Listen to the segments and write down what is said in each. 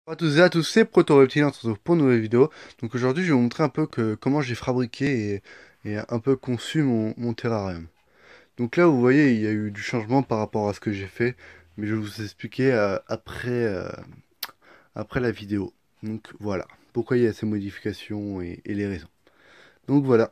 Bonjour à tous et à tous, c'est Proto-Reptile, on se retrouve pour une nouvelle vidéo. Donc aujourd'hui je vais vous montrer un peu comment j'ai fabriqué et un peu conçu mon terrarium. Donc là vous voyez il y a eu du changement par rapport à ce que j'ai fait, mais je vais vous expliquer après la vidéo. Donc voilà, pourquoi il y a ces modifications et les raisons. Donc voilà.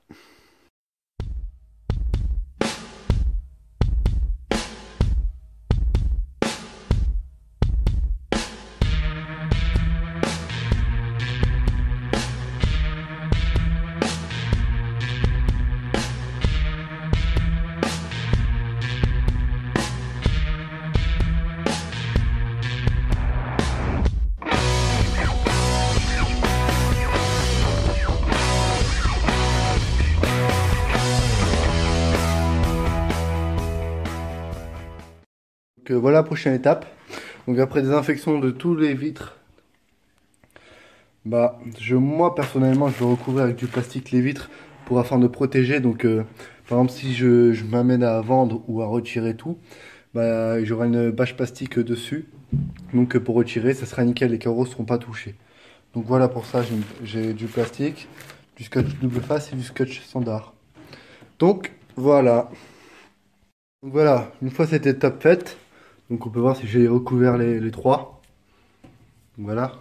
Donc voilà la prochaine étape. Donc après désinfection de tous les vitres, moi personnellement je vais recouvrir avec du plastique les vitres pour afin de protéger. Donc par exemple si je m'amène à vendre ou à retirer tout, j'aurai une bâche plastique dessus. Donc pour retirer, ça sera nickel, les carreaux ne seront pas touchés. Donc voilà pour ça, j'ai du plastique, du scotch double face et du scotch standard. Donc voilà. Donc voilà, une fois cette étape faite, donc on peut voir si j'ai recouvert les trois. Donc voilà.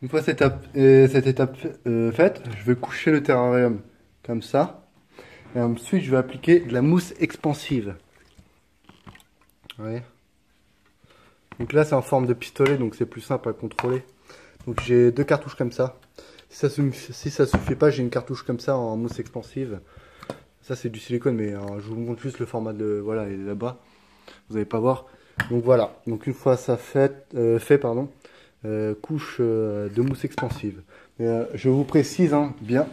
Une fois cette étape faite, je vais coucher le terrarium comme ça. Et ensuite, je vais appliquer de la mousse expansive. Vous voyez. Donc là, c'est en forme de pistolet, donc c'est plus simple à contrôler. Donc j'ai deux cartouches comme ça. Si ça suffit pas, j'ai une cartouche comme ça en mousse expansive. Ça c'est du silicone, mais je vous montre juste le format de voilà, il est là-bas. Vous n'allez pas voir. Donc voilà. Donc une fois ça couche de mousse expansive. Mais, je vous précise bien.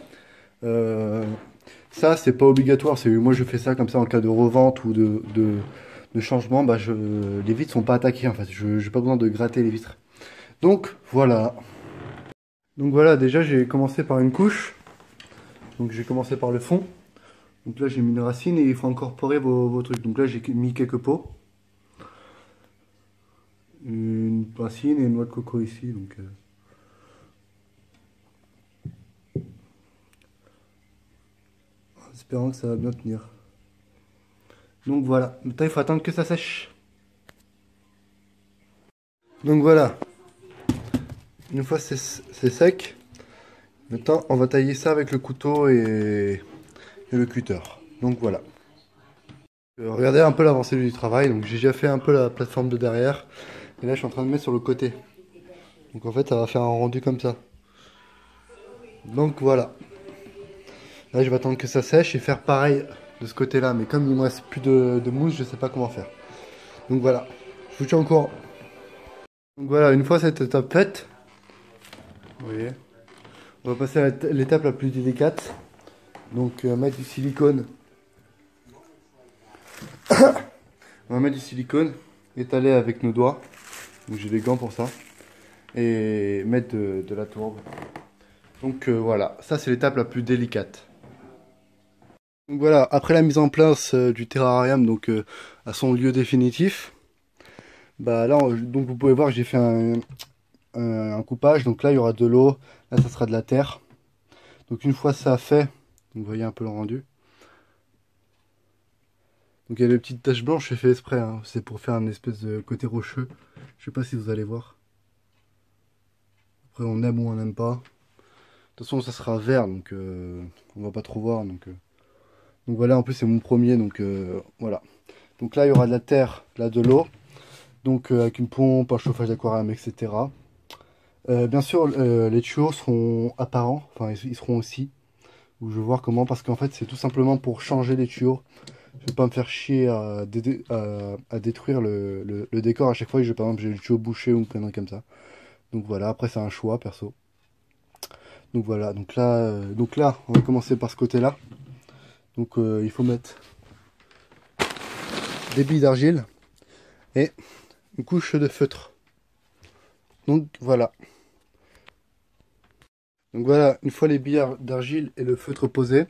Ça c'est pas obligatoire. C'est moi je fais ça comme ça en cas de revente ou de changement. Les vitres sont pas attaquées en fait. Je n'ai pas besoin de gratter les vitres. Donc voilà. Donc voilà, déjà j'ai commencé par une couche. Donc j'ai commencé par le fond. Donc là j'ai mis une racine et il faut incorporer vos trucs. Donc là j'ai mis quelques pots. Une racine et une noix de coco ici. Donc, en espérant que ça va bien tenir. Donc voilà, maintenant il faut attendre que ça sèche. Donc voilà, une fois c'est sec, maintenant on va tailler ça avec le couteau et le cutter. Donc voilà. Regardez un peu l'avancée du travail. Donc j'ai déjà fait un peu la plateforme de derrière. Et là je suis en train de mettre sur le côté. Donc en fait ça va faire un rendu comme ça. Donc voilà. Là je vais attendre que ça sèche et faire pareil de ce côté là. Mais comme il me reste plus de mousse, je sais pas comment faire. Donc voilà. Je vous tiens au courant. Donc voilà, une fois cette étape faite, vous voyez, on va passer à l'étape la plus délicate. Donc mettre du silicone. On va mettre du silicone, étaler avec nos doigts. Donc j'ai des gants pour ça. Et mettre de la tourbe. Donc voilà, ça c'est l'étape la plus délicate. Donc voilà, après la mise en place du terrarium à son lieu définitif, donc vous pouvez voir j'ai fait un coupage. Donc là il y aura de l'eau, là ça sera de la terre. Donc une fois ça fait, donc vous voyez un peu le rendu. Donc il y a des petites taches blanches, j'ai fait exprès, hein. C'est pour faire un espèce de côté rocheux. Je sais pas si vous allez voir. Après on aime ou on n'aime pas. De toute façon ça sera vert, donc on va pas trop voir. Donc voilà, en plus c'est mon premier, donc voilà. Donc là il y aura de la terre, là de l'eau. Donc avec une pompe, un chauffage d'aquarium, etc. Bien sûr les tuyaux seront apparents, enfin ils seront aussi. Où je vais voir comment, parce qu'en fait c'est tout simplement pour changer les tuyaux. Je vais pas me faire chier à détruire le décor à chaque fois que par exemple j'ai le tuyau bouché ou une connerie comme ça. Donc voilà, après c'est un choix perso. Donc voilà, donc là on va commencer par ce côté là. Donc il faut mettre des billes d'argile et une couche de feutre. Donc voilà. Donc voilà, une fois les billes d'argile et le feutre posés,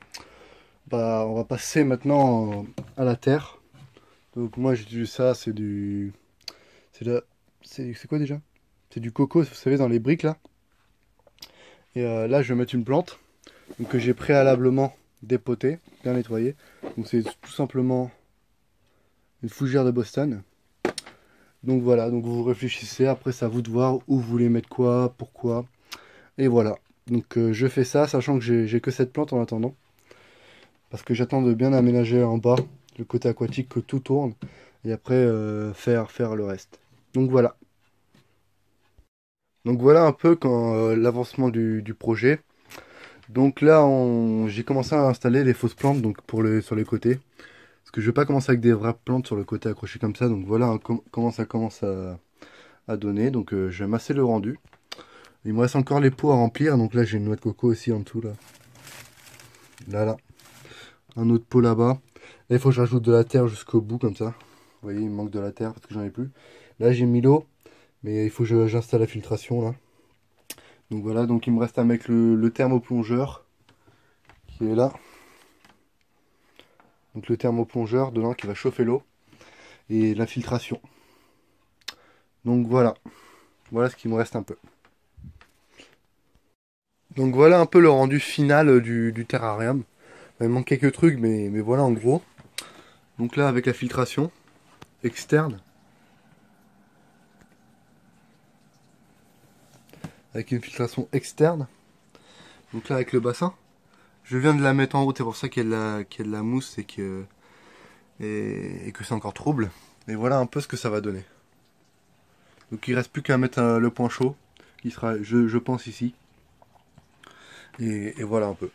on va passer maintenant à la terre. Donc moi j'utilise ça, c'est quoi déjà? C'est du coco, vous savez, dans les briques là. Et là, je vais mettre une plante. Donc que j'ai préalablement dépotée, bien nettoyée. Donc c'est tout simplement une fougère de Boston. Donc voilà, donc vous réfléchissez. Après, c'est à vous de voir où vous voulez mettre quoi, pourquoi. Et voilà. Donc je fais ça, sachant que j'ai que cette plante en attendant. Parce que j'attends de bien aménager en bas, le côté aquatique, que tout tourne. Et après, faire le reste. Donc voilà. Donc voilà un peu quand l'avancement du projet. Donc là, j'ai commencé à installer les fausses plantes donc sur les côtés. Parce que je vais pas commencer avec des vraies plantes sur le côté accrochées comme ça. Donc voilà comment ça commence à donner. Donc je vais masser le rendu. Il me reste encore les pots à remplir. Donc là, j'ai une noix de coco aussi en dessous. Là. Là. Un autre pot là-bas. Là, il faut que je rajoute de la terre jusqu'au bout comme ça. Vous voyez, il me manque de la terre parce que j'en ai plus. Là, j'ai mis l'eau. Mais il faut que j'installe la filtration là. Donc voilà, donc il me reste à mettre le thermoplongeur qui est là. Donc le thermoplongeur dedans qui va chauffer l'eau et la filtration. Donc voilà, voilà ce qui me reste un peu. Donc voilà un peu le rendu final du terrarium. Il manque quelques trucs, mais voilà en gros. Donc là avec la filtration externe. Avec une filtration externe. Donc là avec le bassin. Je viens de la mettre en haut, c'est pour ça qu'il y a de la mousse et que c'est encore trouble. Et voilà un peu ce que ça va donner. Donc il reste plus qu'à mettre le point chaud, qui sera, je pense, ici. Et voilà un peu.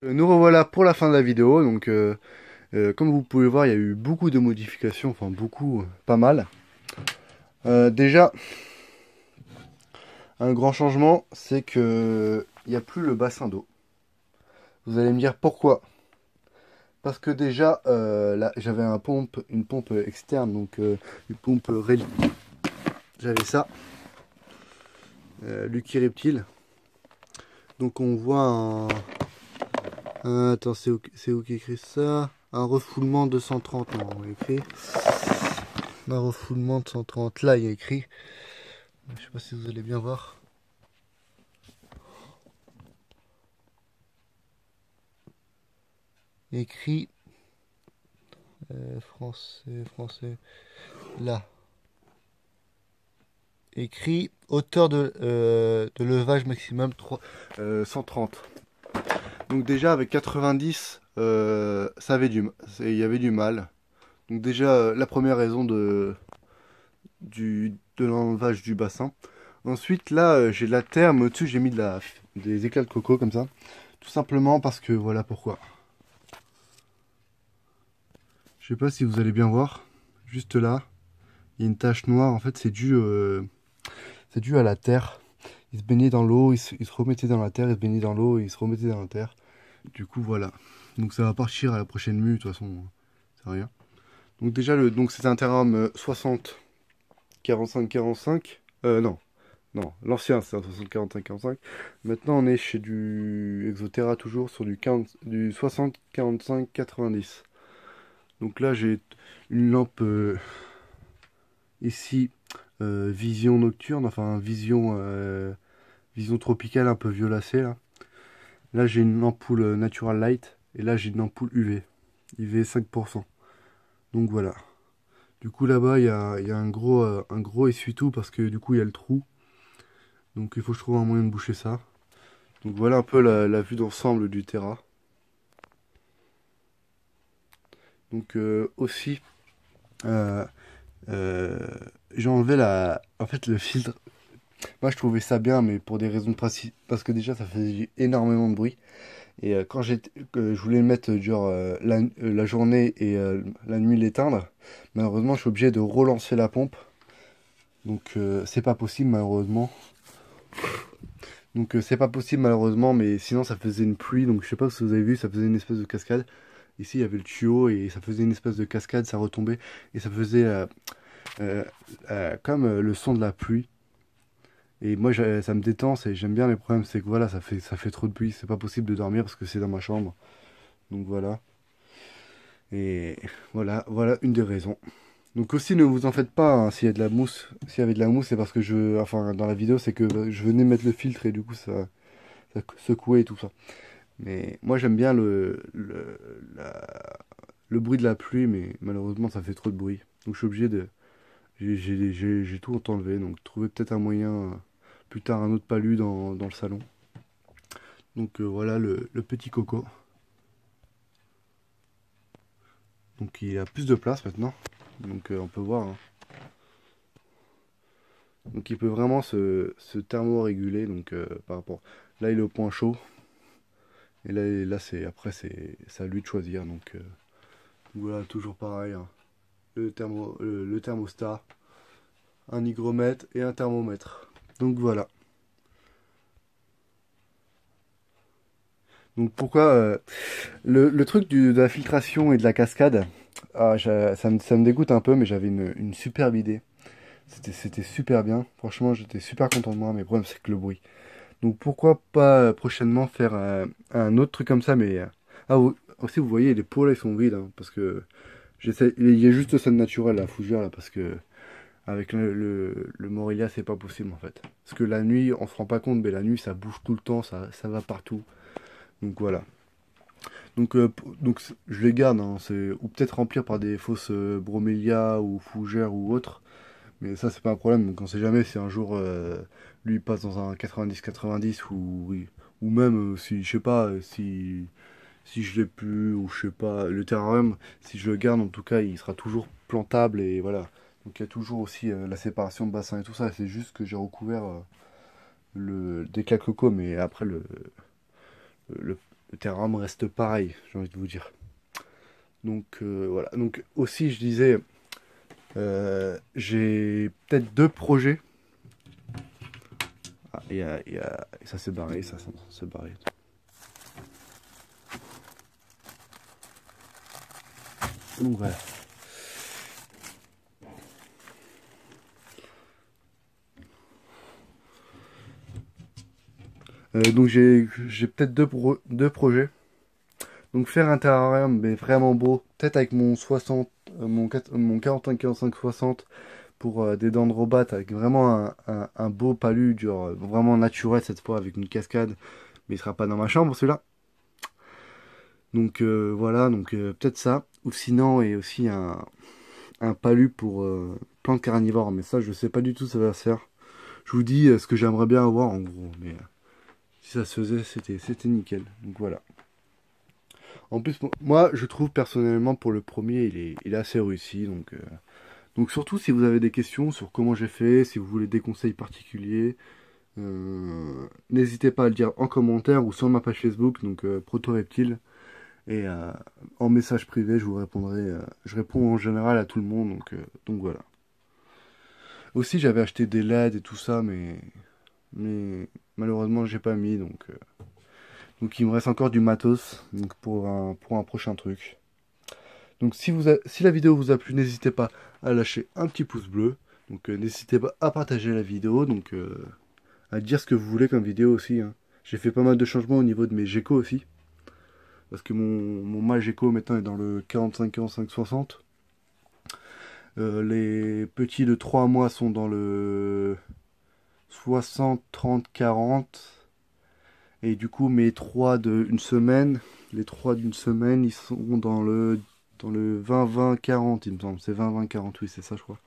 Nous revoilà pour la fin de la vidéo. Donc comme vous pouvez voir, il y a eu beaucoup de modifications, enfin beaucoup, pas mal. Déjà, un grand changement, c'est que il n'y a plus le bassin d'eau. Vous allez me dire pourquoi. Parce que déjà, là, j'avais une pompe externe, donc une pompe Reli. J'avais ça, Lucky Reptile. Donc on voit attends, c'est où qui écrit ça? Un refoulement de 130, non, on écrit. Un refoulement de 130, là il y a écrit. Je sais pas si vous allez bien voir. Écrit français, là. Écrit hauteur de levage maximum 130. Donc déjà avec 90, il y avait du mal. Donc déjà la première raison de l'enlevage du bassin. Ensuite là j'ai de la terre, mais au-dessus j'ai mis des éclats de coco comme ça. Tout simplement parce que voilà pourquoi. Je sais pas si vous allez bien voir. Juste là, il y a une tache noire. En fait c'est dû à la terre. Il se baignait dans l'eau, il se remettait dans la terre, il se baignait dans l'eau, il se remettait dans la terre. Du coup voilà. Donc ça va partir à la prochaine mue, de toute façon, c'est rien. Donc déjà donc c'est un terrain 60 45 45. Non, l'ancien c'est un 60 45 45. Maintenant on est chez du Exoterra toujours sur du 60 45 90. Donc là j'ai une lampe ici vision nocturne, enfin vision tropicale un peu violacée là. Là j'ai une ampoule Natural Light et là j'ai une ampoule UV 5%. Donc voilà. Du coup là-bas il y a un gros essuie-tout parce que du coup il y a le trou. Donc il faut que je trouve un moyen de boucher ça. Donc voilà un peu la vue d'ensemble du Terra. Donc aussi j'ai enlevé en fait le filtre. Moi je trouvais ça bien mais pour des raisons de principe. Parce que déjà ça faisait énormément de bruit. Et quand je voulais le mettre genre la journée et la nuit l'éteindre, malheureusement je suis obligé de relancer la pompe. Donc c'est pas possible malheureusement. Donc c'est pas possible malheureusement, mais sinon ça faisait une pluie, donc je sais pas si vous avez vu, ça faisait une espèce de cascade. Ici il y avait le tuyau et ça faisait une espèce de cascade, ça retombait et ça faisait euh, comme le son de la pluie. Et moi ça me détend, j'aime bien. Les problèmes c'est que voilà, ça fait trop de bruit, c'est pas possible de dormir parce que c'est dans ma chambre. Donc voilà. Et voilà une des raisons. Donc aussi ne vous en faites pas hein, s'il y a de la mousse. S'il y avait de la mousse, c'est parce que enfin dans la vidéo c'est que je venais mettre le filtre et du coup ça secouait et tout ça. Mais moi j'aime bien le bruit de la pluie, mais malheureusement ça fait trop de bruit. Donc je suis obligé de... J'ai tout enlevé, donc trouver peut-être un moyen, plus tard un autre palu dans le salon. Donc voilà le petit coco. Donc il a plus de place maintenant. Donc on peut voir, hein. Donc il peut vraiment se thermo-réguler donc par rapport. Là il est au point chaud. Et là c'est à lui de choisir. Donc voilà, toujours pareil, hein. Le thermostat, un hygromètre et un thermomètre. Donc voilà. Donc pourquoi le truc de la filtration et de la cascade, ça me dégoûte un peu, mais j'avais une superbe idée. C'était super bien. Franchement, j'étais super content de moi, mais le problème c'est que le bruit. Donc pourquoi pas prochainement faire un autre truc comme ça, mais aussi vous voyez les pots là ils sont vides, hein, parce que il y a juste ça de naturel la fougère là, parce que avec le Morelia c'est pas possible en fait. Parce que la nuit on se rend pas compte, mais la nuit ça bouge tout le temps, ça va partout. Donc voilà. Donc je les garde, hein, ou peut-être remplir par des fausses bromélias ou fougères ou autres. Mais ça, c'est pas un problème. Donc on sait jamais si un jour lui il passe dans un 90-90 ou même si, je sais pas, si je l'ai plus ou je sais pas, le terrarium, si je le garde en tout cas, il sera toujours plantable et voilà. Donc il y a toujours aussi la séparation de bassin et tout ça. C'est juste que j'ai recouvert des coco, mais après le, le terrarium reste pareil, j'ai envie de vous dire. Donc voilà. Donc aussi, je disais, j'ai peut-être deux projets. Ah, ça s'est barré, ça s'est barré. Donc voilà. Donc j'ai peut-être deux projets. Donc faire un terrarium mais vraiment beau, peut-être avec mon 60, mon 45-45-60 pour des dents de robot avec vraiment un beau palu, genre vraiment naturel cette fois avec une cascade, mais il sera pas dans ma chambre celui-là. Donc voilà, donc peut-être ça. Ou sinon, et aussi un palu pour plantes carnivores, mais ça je sais pas du tout ça va se faire. Je vous dis ce que j'aimerais bien avoir en gros, mais si ça se faisait c'était nickel. Donc voilà. En plus, moi, je trouve personnellement pour le premier, il est assez réussi. Donc surtout si vous avez des questions sur comment j'ai fait, si vous voulez des conseils particuliers, n'hésitez pas à le dire en commentaire ou sur ma page Facebook, donc Proto Reptile. Et en message privé, je vous répondrai. Je réponds en général à tout le monde, donc voilà. Aussi, j'avais acheté des LED et tout ça, mais malheureusement, j'ai pas mis, donc il me reste encore du matos, donc pour un prochain truc. Donc si la vidéo vous a plu, n'hésitez pas à lâcher un petit pouce bleu. Donc n'hésitez pas à partager la vidéo, donc à dire ce que vous voulez comme vidéo aussi, hein. J'ai fait pas mal de changements au niveau de mes geckos aussi. Parce que mon mâle gecko maintenant est dans le 45-45-60. Les petits de 3 mois sont dans le 60-30-40. Et du coup mes 3 d'une semaine, les 3 d'une semaine, ils sont dans le 20-20-40 il me semble. C'est 20-20-40, oui c'est ça je crois.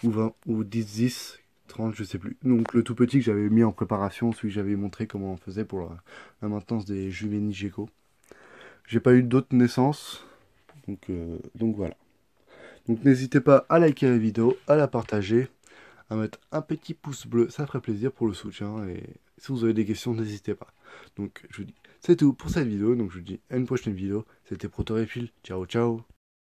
Ou 20, ou 10-10, 30 je sais plus. Donc le tout petit que j'avais mis en préparation, celui que j'avais montré comment on faisait pour la maintenance des juvéniles gecko. J'ai pas eu d'autres naissances, donc voilà. Donc n'hésitez pas à liker la vidéo, à la partager, à mettre un petit pouce bleu, ça ferait plaisir pour le soutien. Et si vous avez des questions, n'hésitez pas. Donc je vous dis, c'est tout pour cette vidéo. Donc je vous dis à une prochaine vidéo. C'était Proto Refill. Ciao ciao.